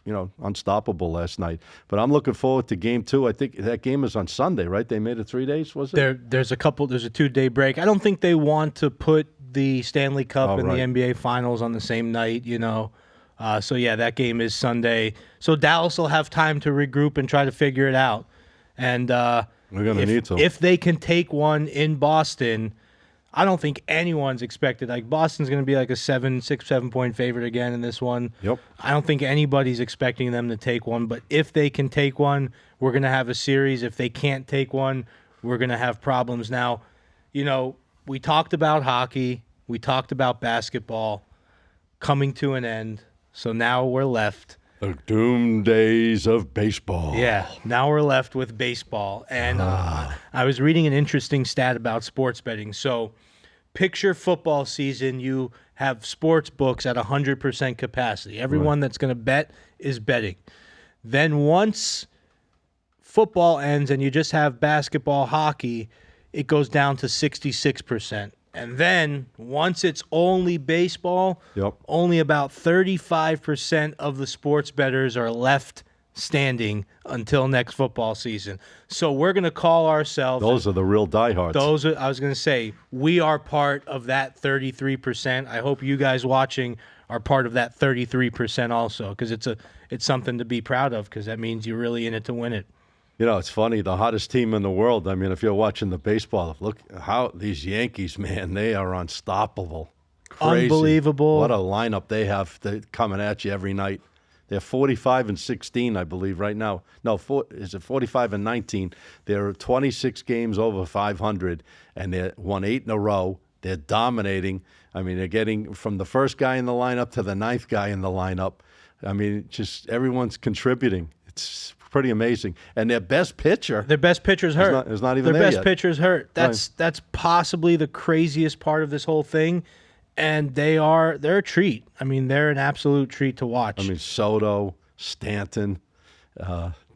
unstoppable last night. But I'm looking forward to Game 2. I think that game is on Sunday, right? They made it 3 days, was it? There's a 2-day break. I don't think they want to put the Stanley Cup and the NBA Finals on the same night, So, yeah, that game is Sunday. So Dallas will have time to regroup and try to figure it out. And we're going to need to. If they can take one in Boston, I don't think anyone's expected. Like, Boston's going to be like a 7 point favorite again in this one. Yep. I don't think anybody's expecting them to take one. But if they can take one, we're going to have a series. If they can't take one, we're going to have problems. Now, we talked about hockey. We talked about basketball coming to an end. So now we're left. The doom days of baseball. Yeah, now we're left with baseball. And I was reading an interesting stat about sports betting. So picture football season. You have sports books at 100% capacity. Everyone that's going to bet is betting. Then once football ends and you just have basketball, hockey, it goes down to 66%. And then once it's only baseball, only about 35% of the sports bettors are left standing until next football season. So we're going to call ourselves... Those are the real diehards. I was going to say, we are part of that 33%. I hope you guys watching are part of that 33% also, because it's something to be proud of, because that means you're really in it to win it. It's funny, the hottest team in the world. I mean, if you're watching the baseball, look how these Yankees, man, they are unstoppable. Crazy. Unbelievable. What a lineup they have coming at you every night. They're 45-16, I believe, right now. No, is it 45-19? They're 26 games over 500, and they won 8 in a row. They're dominating. I mean, they're getting from the first guy in the lineup to the 9th guy in the lineup. I mean, just everyone's contributing. It's pretty amazing. And their best pitcher's hurt. Is not even their there best yet. pitcher's hurt. That's possibly the craziest part of this whole thing. And they're a treat. I mean, they're an absolute treat to watch. I mean, Soto, Stanton,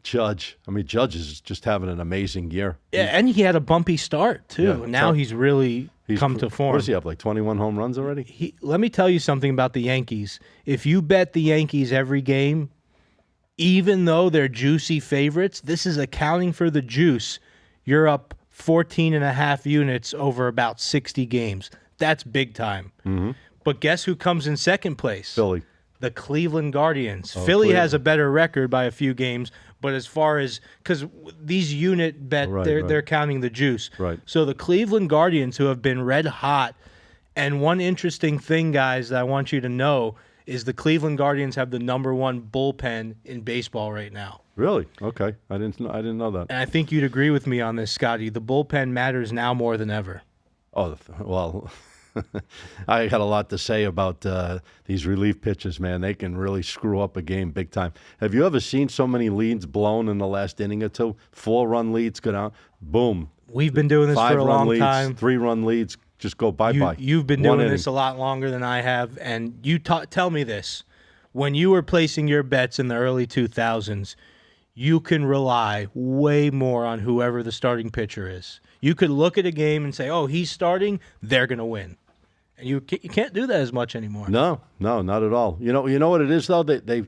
Judge. I mean, Judge is just having an amazing year. Yeah, and he had a bumpy start too. Yeah, now he's really come to form. What does he have, like 21 home runs already? Let me tell you something about the Yankees. If you bet the Yankees every game, even though they're juicy favorites, this is accounting for the juice. You're up 14.5 units over about 60 games. That's big time. Mm-hmm. But guess who comes in second place? Philly. The Cleveland Guardians. Philly Cleveland has a better record by a few games, but as far as because these unit bet, they're counting the juice. Right. So the Cleveland Guardians, who have been red hot, and one interesting thing, guys, that I want you to know is the Cleveland Guardians have the #1 bullpen in baseball right now. Really? Okay. I didn't know that. And I think you'd agree with me on this, Scotty. The bullpen matters now more than ever. Oh, well, I got a lot to say about these relief pitches, man. They can really screw up a game big time. Have you ever seen so many leads blown in the last inning or two? 4-run leads go down, boom. We've been doing this for a long leads, time. 3-run leads just go bye-bye. You've been doing this a lot longer than I have, and you tell me this. When you were placing your bets in the early 2000s, you can rely way more on whoever the starting pitcher is. You could look at a game and say, oh, he's starting, they're going to win. And you can't do that as much anymore. No, not at all. You know what it is though. They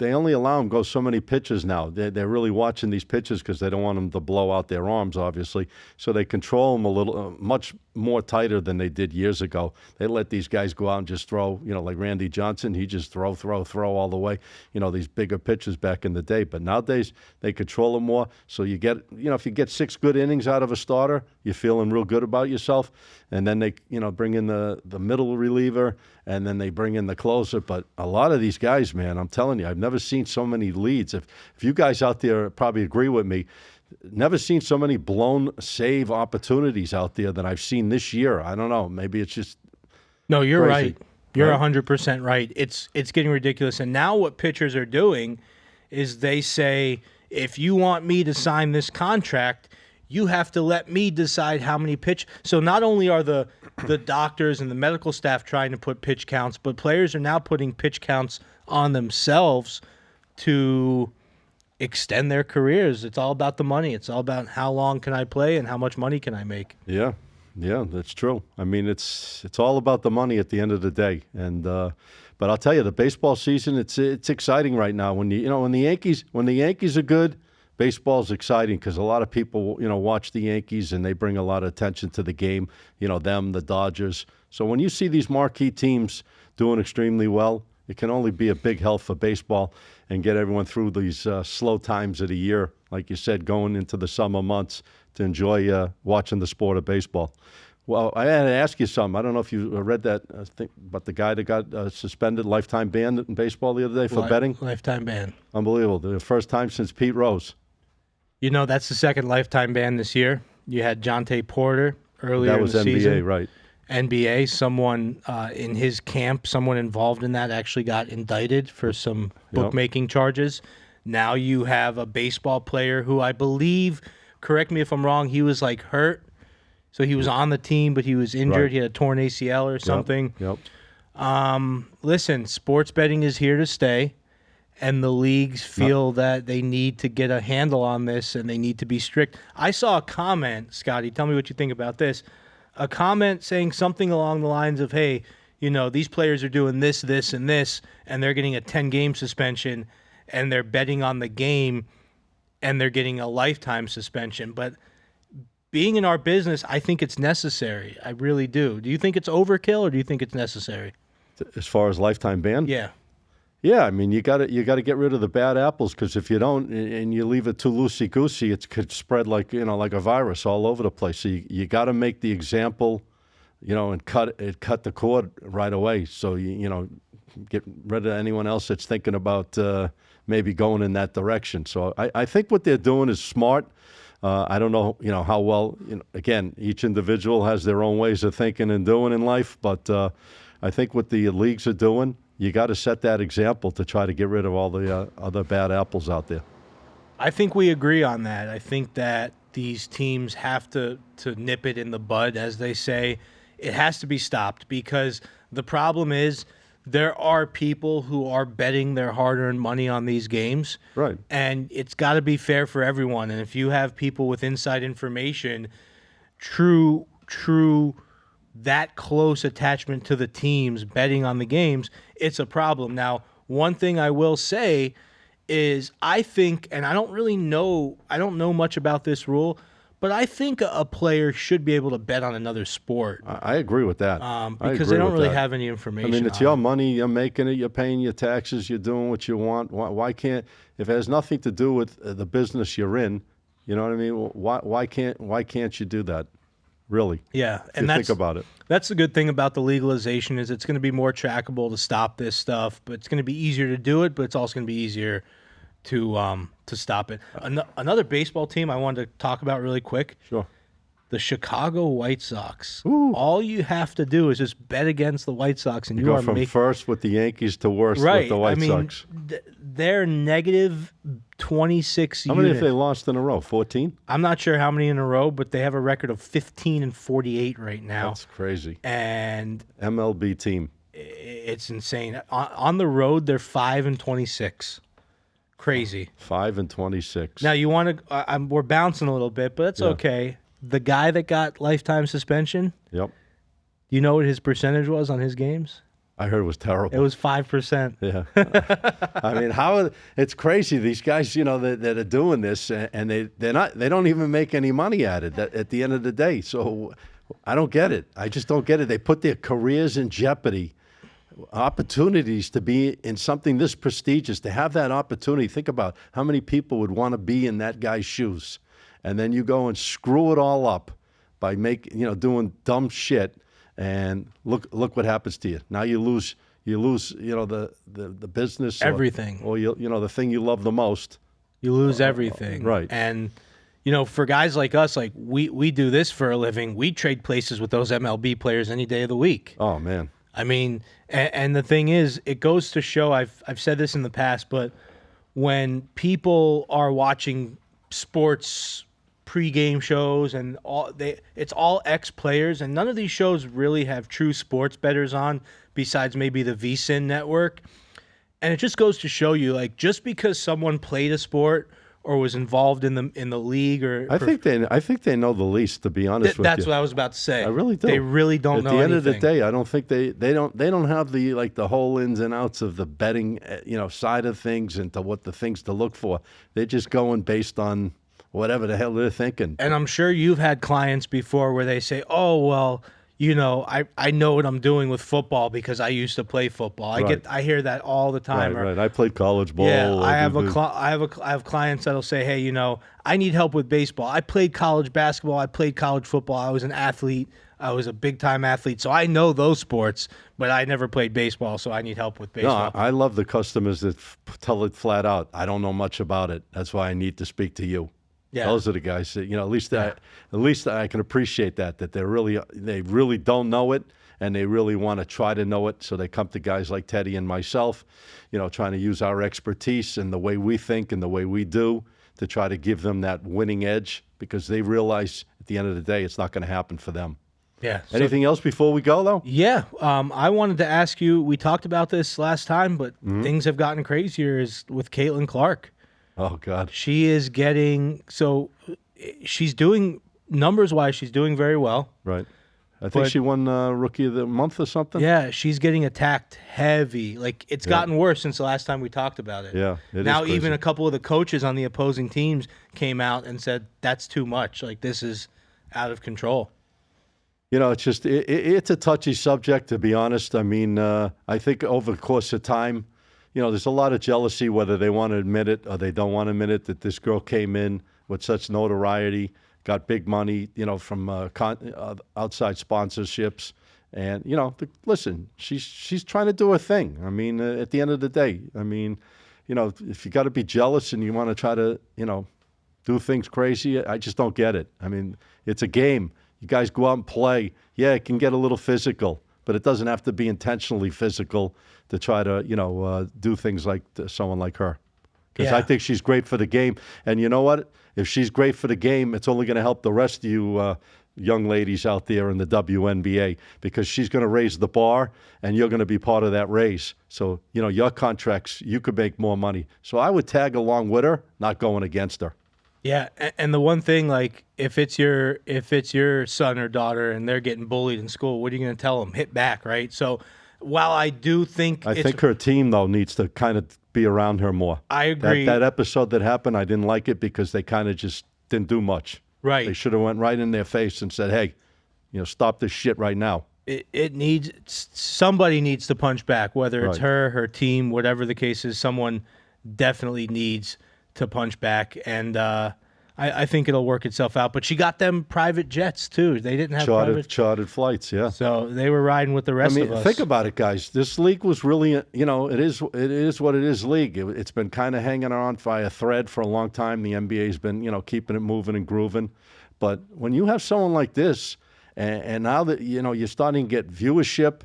only allow them go so many pitches now. They're really watching these pitches because they don't want them to blow out their arms, obviously. So they control them a little, much more tighter than they did years ago. They let these guys go out and just throw. Like Randy Johnson, he just throw all the way. These bigger pitches back in the day. But nowadays they control them more. So you get, if you get 6 good innings out of a starter, you're feeling real good about yourself. And then they, bring in the middle reliever, and then they bring in the closer. But a lot of these guys, man, I'm telling you, I've never seen so many leads. If you guys out there probably agree with me, never seen so many blown save opportunities out there than I've seen this year. I don't know. Maybe it's just No, you're crazy. right. You're 100% right. It's getting ridiculous. And now what pitchers are doing is they say, if you want me to sign this contract, you have to let me decide how many pitch. So not only are the doctors and the medical staff trying to put pitch counts, but players are now putting pitch counts on themselves to extend their careers. It's all about the money. It's all about how long can I play and how much money can I make. Yeah, that's true. I mean, it's all about the money at the end of the day. And but I'll tell you, the baseball season, it's exciting right now. When when the Yankees are good, baseball's exciting because a lot of people, watch the Yankees and they bring a lot of attention to the game, them, the Dodgers. So when you see these marquee teams doing extremely well, it can only be a big help for baseball and get everyone through these slow times of the year, like you said, going into the summer months to enjoy watching the sport of baseball. Well, I had to ask you something. I don't know if you read that thing about the guy that got suspended, lifetime ban in baseball the other day for betting. Lifetime ban. Unbelievable. The first time since Pete Rose. That's the second lifetime ban this year. You had Jonte Porter earlier in the season. That was NBA, right. NBA, someone in his camp, someone involved in that actually got indicted for some bookmaking charges. Now you have a baseball player who I believe, correct me if I'm wrong, he was like hurt. So he was on the team, but he was injured. Right. He had a torn ACL or something. Yep. Listen, sports betting is here to stay. And the leagues feel that they need to get a handle on this and they need to be strict. I saw a comment, Scotty, tell me what you think about this. A comment saying something along the lines of, hey, these players are doing this, this, and this, and they're getting a 10-game suspension, and they're betting on the game, and they're getting a lifetime suspension. But being in our business, I think it's necessary. I really do. Do you think it's overkill, or do you think it's necessary? As far as lifetime ban? Yeah. Yeah, I mean, you got to get rid of the bad apples because if you don't and you leave it too loosey goosey, it could spread like a virus all over the place. So you got to make the example, and cut the cord right away. So get rid of anyone else that's thinking about maybe going in that direction. So I think what they're doing is smart. I don't know how well. Again, each individual has their own ways of thinking and doing in life, but I think what the leagues are doing. You got to set that example to try to get rid of all the other bad apples out there. I think we agree on that. I think that these teams have to nip it in the bud, as they say. It has to be stopped because the problem is there are people who are betting their hard-earned money on these games. Right. And it's got to be fair for everyone. And if you have people with inside information, true that close attachment to the teams, betting on the games, it's a problem. Now, one thing I will say is I think, and I don't know much about this rule, but I think a player should be able to bet on another sport. I agree with that. Because they don't really have any information. I mean, it's your money. You're making it. You're paying your taxes. You're doing what you want. Why can't, if it has nothing to do with the business you're in, you know what I mean? Why can't you do that? Really? Yeah, and think about it. That's the good thing about the legalization is it's going to be more trackable to stop this stuff, but it's going to be easier to do it, but it's also going to be easier to stop it. Another baseball team I wanted to talk about really quick. Sure. The Chicago White Sox. Ooh. All you have to do is just bet against the White Sox, and you go are from first with the Yankees to worst with the White Sox. They're negative 26 How many have they lost in a row? 14? I'm not sure how many in a row, but they have a record of 15-48 right now. That's crazy. And MLB team. It's insane. On the road, they're 5-26. Crazy. 5-26. Now you want to? We're bouncing a little bit, but that's okay. The guy that got lifetime suspension. Yep. You know what his percentage was on his games? I heard it was terrible. It was 5%. Yeah. I mean, it's crazy. These guys, that are doing this, and they don't even make any money at it at the end of the day. So I don't get it. I just don't get it. They put their careers in jeopardy. Opportunities to be in something this prestigious, to have that opportunity. Think about how many people would want to be in that guy's shoes, and then you go and screw it all up by doing dumb shit, and look what happens to you. Now you lose the business, everything, or the thing you love the most. You lose everything, right? And for guys like us, like we do this for a living. We trade places with those MLB players any day of the week. Oh man. I mean, and the thing is, it goes to show, I've said this in the past, but when people are watching sports pregame shows and it's all ex-players, and none of these shows really have true sports bettors on besides maybe the VSiN network. And it just goes to show you, like, just because someone played a sport or was involved in the league, or I think they know the least, to be honest with you. That's what I was about to say. I really do. They really don't know anything. At the end of the day, I don't think they don't have the whole ins and outs of the betting side of things and to what the things to look for. They're just going based on whatever the hell they're thinking. And I'm sure you've had clients before where they say, "Oh, well, I know what I'm doing with football because I used to play football." I hear that all the time. Right. I played college ball. Yeah, I have clients that'll say, "Hey, I need help with baseball. I played college basketball. I played college football. I was an athlete. I was a big time athlete, so I know those sports, but I never played baseball, so I need help with baseball." No, I love the customers that tell it flat out. I don't know much about it. That's why I need to speak to you. Yeah. Those are the guys that, at least I can appreciate that they really don't know it, and they really want to try to know it. So they come to guys like Teddy and myself, trying to use our expertise and the way we think and the way we do to try to give them that winning edge, because they realize at the end of the day, it's not going to happen for them. Yeah. Anything else before we go, though? Yeah. I wanted to ask you, we talked about this last time, but things have gotten crazier with Caitlin Clark. Oh, God. She is she's doing, numbers-wise, she's doing very well. Right. I think she won Rookie of the Month or something. Yeah, she's getting attacked heavy. Like, it's gotten worse since the last time we talked about it. Yeah, it now, is crazy. even a couple of the coaches on the opposing teams came out and said, that's too much. Like, this is out of control. It's just, it's a touchy subject, to be honest. I mean, I think over the course of time, there's a lot of jealousy, whether they want to admit it or they don't want to admit it, that this girl came in with such notoriety, got big money, from outside sponsorships. And, listen, she's trying to do her thing. I mean, at the end of the day, I mean, if you got to be jealous and you want to try to, do things crazy, I just don't get it. I mean, it's a game. You guys go out and play. Yeah, it can get a little physical, but it doesn't have to be intentionally physical to try to, do things like someone like her. Because I think she's great for the game. And you know what? If she's great for the game, it's only going to help the rest of you young ladies out there in the WNBA, because she's going to raise the bar, and you're going to be part of that raise. So, your contracts, you could make more money. So I would tag along with her, not going against her. Yeah, and the one thing, like, if it's your son or daughter and they're getting bullied in school, what are you going to tell them? Hit back, right? So, while I do think I think her team though needs to kind of be around her more. I agree. That episode that happened, I didn't like it because they kind of just didn't do much. Right. They should have went right in their face and said, "Hey, stop this shit right now." It needs somebody needs to punch back, whether it's her team, whatever the case is. Someone definitely needs to punch back, and I think it'll work itself out. But she got them private jets too. They didn't have chartered flights, yeah. So they were riding with the rest of us. Think about it, guys. This league was really, it is what it is. League. It's been kind of hanging on by a thread for a long time. The NBA's been, keeping it moving and grooving. But when you have someone like this, and now that you're starting to get viewership,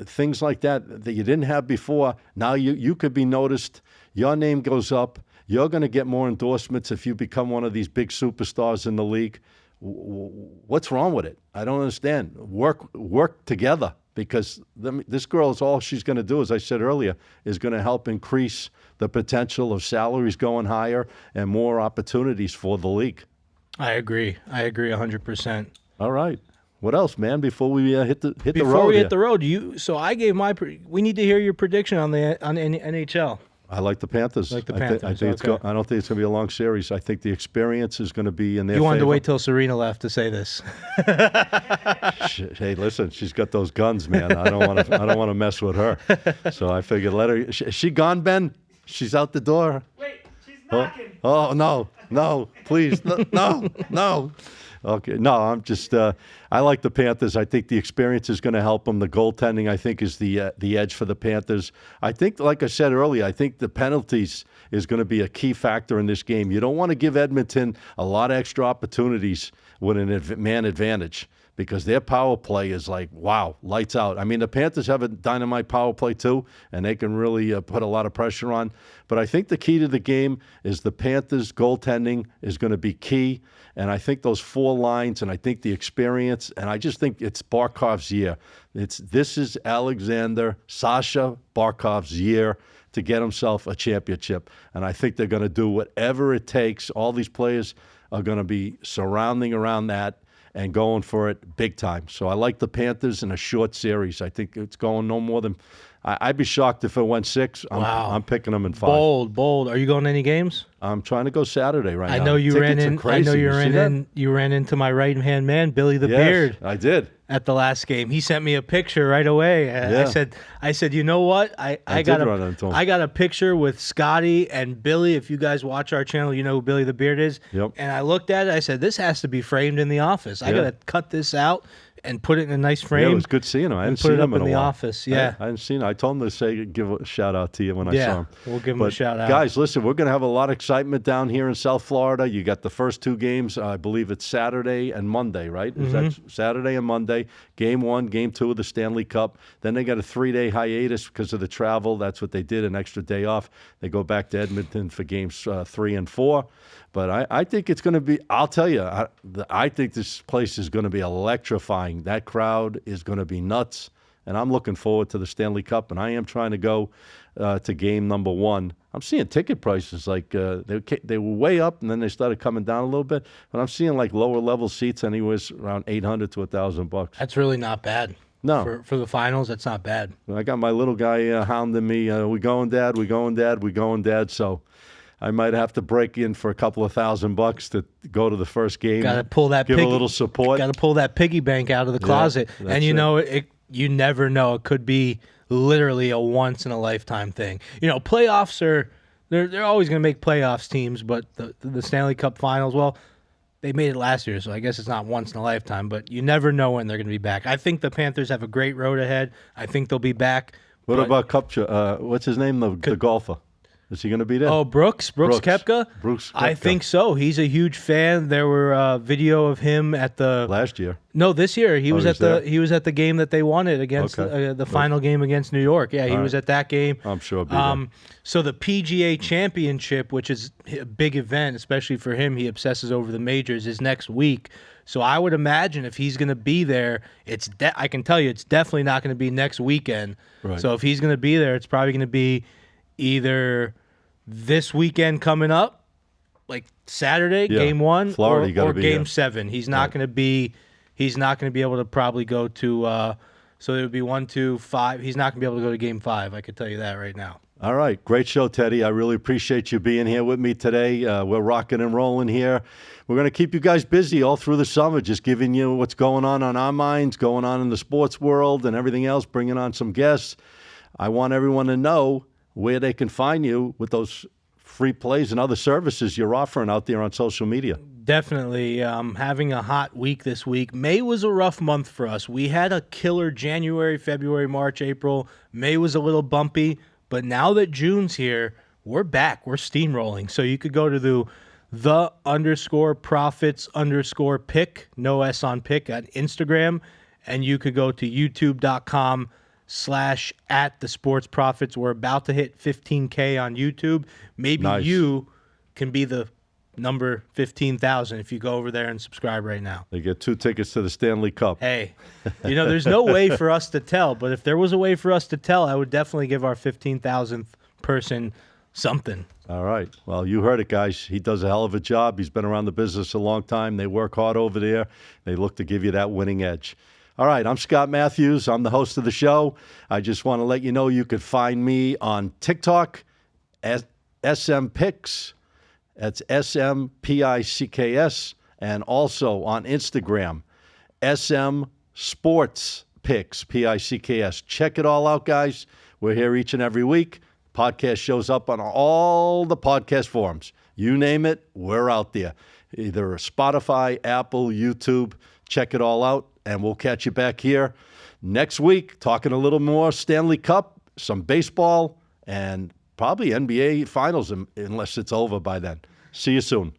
things like that you didn't have before. Now you could be noticed. Your name goes up. You're going to get more endorsements if you become one of these big superstars in the league. What's wrong with it? I don't understand. Work together, because this girl is all she's going to do, as I said earlier, is going to help increase the potential of salaries going higher and more opportunities for the league. I agree 100%. All right. What else, man? Before we hit the road. Before we hit the road, so I gave we need to hear your prediction on the NHL. I like the Panthers. I don't think it's going to be a long series. I think the experience is going to be in their You wanted favor. to wait till Sarina left to say this. Hey, listen, she's got those guns, man. I don't want to mess with her. So I figured let her. Is she gone, Ben? She's out the door. Wait, she's knocking. Oh no, please, no. Okay, no, I'm just. I like the Panthers. I think the experience is going to help them. The goaltending, I think, is the edge for the Panthers. I think, like I said earlier, I think the penalties is going to be a key factor in this game. You don't want to give Edmonton a lot of extra opportunities with a man advantage, because their power play is like, wow, lights out. I mean, the Panthers have a dynamite power play too, and they can really put a lot of pressure on. But I think the key to the game is the Panthers' goaltending is going to be key. And I think those four lines, and I think the experience, and I just think it's Barkov's year. This is Sasha Barkov's year to get himself a championship. And I think they're going to do whatever it takes. All these players are going to be surrounding around that and going for it big time. So I like the Panthers in a short series. I think it's going no more than I'd be shocked if it went 6. I'm picking them in 5. Bold. Are you going to any games? I'm trying to go Saturday right now. I know you ran in. Crazy. I know you ran into my right-hand man, Billy the Beard. I did. At the last game, he sent me a picture right away. Yeah. I said, you know what? I got a picture with Scotty and Billy. If you guys watch our channel, you know who Billy the Beard is. Yep. And I looked at it. I said, this has to be framed in the office. I got to cut this out and put it in a nice frame. Yeah, it was good seeing him. I hadn't seen him in the a while. office. Yeah, I hadn't seen him. I told him to give a shout out to you when I saw him. We'll give him a shout out. Guys, listen, we're going to have a lot of excitement down here in South Florida. You got the first 2 games. I believe it's Saturday and Monday, right? Is that Saturday and Monday? Game 1, Game 2 of the Stanley Cup. Then they got a 3-day hiatus because of the travel. That's what they did, an extra day off. They go back to Edmonton for games 3 and 4. But I think it's going to be, I'll tell you, I think this place is going to be electrifying. That crowd is going to be nuts. And I'm looking forward to the Stanley Cup. And I am trying to go to game number 1. I'm seeing ticket prices like they were way up, and then they started coming down a little bit. But I'm seeing like lower level seats anywhere around $800 to $1,000. That's really not bad. No. For the finals, that's not bad. I got my little guy hounding me. We going, Dad? We going, Dad? We going, Dad? So I might have to break in for a couple of $1,000 to go to the first game. Got to pull that. Give a little support. Got to pull that piggy bank out of the closet, and you never know. It could be literally a once in a lifetime thing. Playoffs are they're always going to make playoffs teams, but the Stanley Cup Finals, well, they made it last year, so I guess it's not once in a lifetime. But you never know when they're going to be back. I think the Panthers have a great road ahead. I think they'll be back. What about Kupcha? What's his name? The golfer. Is he going to be there? Oh, Brooks Koepka? Brooks Koepka. I think so. He's a huge fan. There were video of him at the last year. No, this year he was at the game that they won it against the final game against New York. Yeah, he was at that game. I'm sure. So the PGA Championship, which is a big event, especially for him, he obsesses over the majors, is next week. So I would imagine if he's going to be there, I can tell you it's definitely not going to be next weekend. Right. So if he's going to be there, it's probably going to be either this weekend coming up like Saturday, Yeah. game 1, Florida, you gotta or be game here. 7. He's not going to be able to probably go to. So it would be 1, 2, 5. He's not going to be able to go to game 5. I could tell you that right now. All right. Great show, Teddy. I really appreciate you being here with me today. We're rocking and rolling here. We're going to keep you guys busy all through the summer, just giving you what's going on our minds, going on in the sports world and everything else, bringing on some guests. I want everyone to know where they can find you with those free plays and other services you're offering out there on social media. Definitely having a hot week this week. May was a rough month for us. We had a killer January, February, March, April. May was a little bumpy. But now that June's here, we're back. We're steamrolling. So you could go to the _profits_pick, no S on pick, at Instagram. And you could go to youtube.com/@thesportsprofits. We're about to hit 15K on YouTube. Maybe Nice. you can be the number 15,000 if you go over there and subscribe right now. They get 2 tickets to the Stanley Cup. Hey, there's no way for us to tell, but if there was a way for us to tell, I would definitely give our 15,000th person something. All right. Well, you heard it, guys. He does a hell of a job. He's been around the business a long time. They work hard over there. They look to give you that winning edge. All right. I'm Scott Matthews. I'm the host of the show. I just want to let you know you could find me on TikTok at SM Picks. That's SMPICKS. And also on Instagram, SM Sports Picks, PICKS. Check it all out, guys. We're here each and every week. Podcast shows up on all the podcast forums. You name it, we're out there. Either Spotify, Apple, YouTube. Check it all out, and we'll catch you back here next week talking a little more Stanley Cup, some baseball, and probably NBA Finals unless it's over by then. See you soon.